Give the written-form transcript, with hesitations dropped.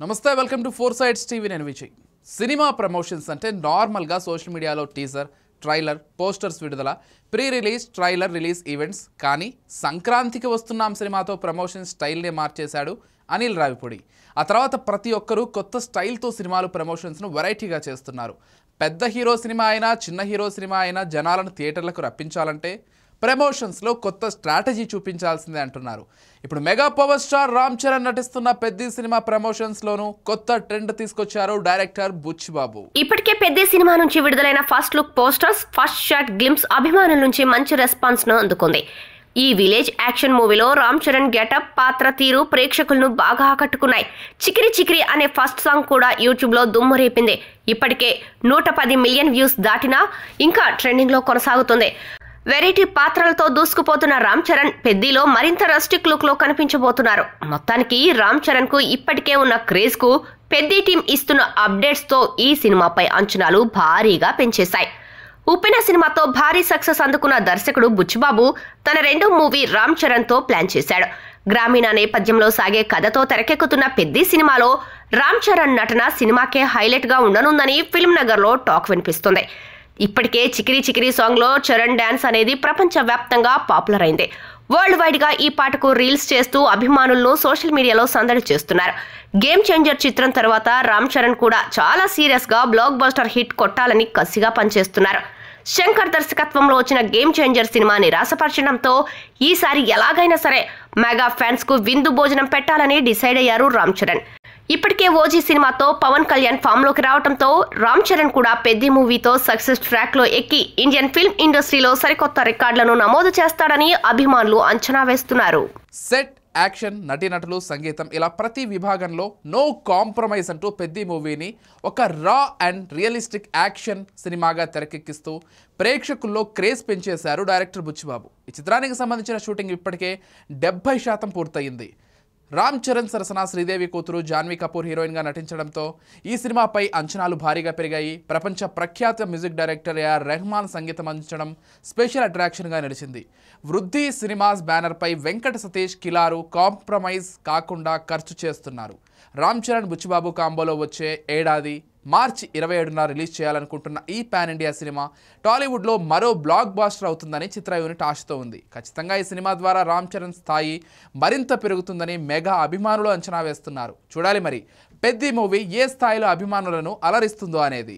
నమస్తే welcome to four sides TV నేను Vijay. Cinema promotions అంటే నార్మల్గా సోషల్ మీడియాలో టీజర్, ట్రైలర్, పోస్టర్స్ విడుదల, pre release, trailer release events. కానీ సంక్రాంతికి వస్తున్నాం సినిమాతో ప్రమోషన్ స్టైల్నే మార్చేశాడు అనిల్ రావిపూడి. ఆ తర్వాత ప్రతి ఒక్కరూ కొత్త స్టైల్తో సినిమాలు ప్రమోషన్స్ను వెరైటీగా చేస్తున్నారు. పెద్ద హీరో సినిమా అయినా చిన్న హీరో సినిమా అయినా జనాలను థియేటర్లకు రప్పించాలంటే ప్రమోషన్స్లో కొత్త స్ట్రాటజీ చూపించాల్సిందే అంటున్నారు. ఇప్పుడు mega power star Ram Charan నటిస్తున్న పెద్ది సినిమా ప్రమోషన్స్లోనూ కొత్త ట్రెండ్ తీసుకొచ్చారు డైరెక్టర్ బుచ్చిబాబు. ఇప్పటికే పెద్ది సినిమా నుంచి విడుదలైన first look posters, first shot glimpse అభిమానుల నుంచి మంచి రెస్పాన్స్ ను అందుకుంది. ఈ విలేజ్ యాక్షన్ మూవీలో రామ్ చరణ్ గెటప్, పాత్ర తీరు ప్రేక్షకులను బాగా ఆకట్టుకున్నాయి. చికిరి చికిరి అనే ఫస్ట్ సాంగ్ కూడా యూట్యూబ్ లో దుమ్ము రేపింది. ఇప్పటికే 110 మిలియన్ వ్యూస్ దాటినా ఇంకా ట్రెండింగ్ లో కొనసాగుతుంది. వెరైటీ పాత్రలతో దూసుకుపోతున్న రామ్ చరణ్ పెద్దిలో మరింత రస్టిక్ లుక్ లో కనిపించబోతున్నారు. మొత్తానికి రామ్ చరణ్ కు ఇప్పటికే ఉన్న క్రేజ్ కు పెద్ది టీం ఇస్తున్న అప్డేట్స్ తో ఈ సినిమాపై అంచనాలు భారీగా పెంచేశాయి. ఉప్పెన సినిమాతో భారీ సక్సెస్ అందుకున్న దర్శకుడు బుచ్చిబాబు తన రెండో మూవీ రామ్ చరణ్ తో ప్లాన్ చేశాడు. గ్రామీణ నేపథ్యంలో సాగే కథతో తెరకెక్కుతున్న పెద్ది సినిమాలో రామ్ చరణ్ నటన సినిమాకే హైలైట్ గా ఉండనుందని ఫిల్మ్ నగర్ లో టాక్ వినిపిస్తుంది. ఇప్పటికే చికిరి చికిరి సాంగ్ లో చరణ్ డాన్స్ అనేది ప్రపంచ వ్యాప్తంగా పాపులర్ అయింది. వరల్డ్ వైడ్ గా ఈ పాటకు రీల్స్ చేస్తూ అభిమానులను సోషల్ మీడియాలో సందడి చేస్తున్నారు. గేమ్ చేంజర్ చిత్రం తర్వాత రామ్ చరణ్ కూడా చాలా సీరియస్ గా బ్లాక్ బస్టర్ హిట్ కొట్టాలని కసిగా పనిచేస్తున్నారు. శంకర్ దర్శకత్వంలో వచ్చిన గేమ్ చేంజర్ సినిమా నిరాశపరచడంతో ఈసారి ఎలాగైనా సరే మెగా ఫ్యాన్స్ కు విందు భోజనం పెట్టాలని డిసైడ్ అయ్యారు రామ్ చరణ్. ఇప్పటికే ఓజీ సినిమాతో పవన్ కళ్యాణ్ ఫామ్ లోకి రావడంతో రామ్ చరణ్ కూడా పెద్ది మూవీతో సక్సెస్ ట్రాక్ లో ఎక్కి ఇండియన్ ఫిల్మ్ ఇండస్ట్రీలో సరికొత్త రికార్డులను నమోదు చేస్తాడని అభిమానులు అంచనా వేస్తున్నారు. సెట్, యాక్షన్, నటీనటులు, సంగీతం ఇలా ప్రతి విభాగంలో నో కాంప్రమైజ్ అంటూ పెద్ది మూవీని ఒక రా అండ్ రియలిస్టిక్ యాక్షన్ సినిమాగా తెరకెక్కిస్తూ ప్రేక్షకుల్లో క్రేజ్ పెంచేశారు డైరెక్టర్ బుచ్చిబాబు. ఈ చిత్రానికి సంబంధించిన షూటింగ్ ఇప్పటికే 70% పూర్తయింది. రామ్ చరణ్ సరసన శ్రీదేవి కూతురు జాన్వీ కపూర్ హీరోయిన్గా నటించడంతో ఈ సినిమాపై అంచనాలు భారీగా పెరిగాయి. ప్రపంచ ప్రఖ్యాత మ్యూజిక్ డైరెక్టర్ ఏఆర్ రెహమాన్ సంగీతం అందించడం స్పెషల్ అట్రాక్షన్గా నిలిచింది. వృద్ధి సినిమాస్ బ్యానర్పై వెంకట సతీష్ కిలారు కాంప్రమైజ్ కాకుండా ఖర్చు చేస్తున్నారు. రామ్ చరణ్ బుచ్చిబాబు కాంబోలో వచ్చే ఏడాది మార్చి 27న రిలీజ్ చేయాలనుకుంటున్న ఈ పాన్ ఇండియా సినిమా టాలీవుడ్లో మరో బ్లాక్ బాస్టర్ అవుతుందని చిత్ర యూనిట్ ఆశతో ఉంది. ఖచ్చితంగా ఈ సినిమా ద్వారా రామ్ చరణ్ స్థాయి మరింత పెరుగుతుందని మెగా అభిమానులు అంచనా వేస్తున్నారు. చూడాలి మరి పెద్ది మూవీ ఏ స్థాయిలో అభిమానులను అలరిస్తుందో అనేది.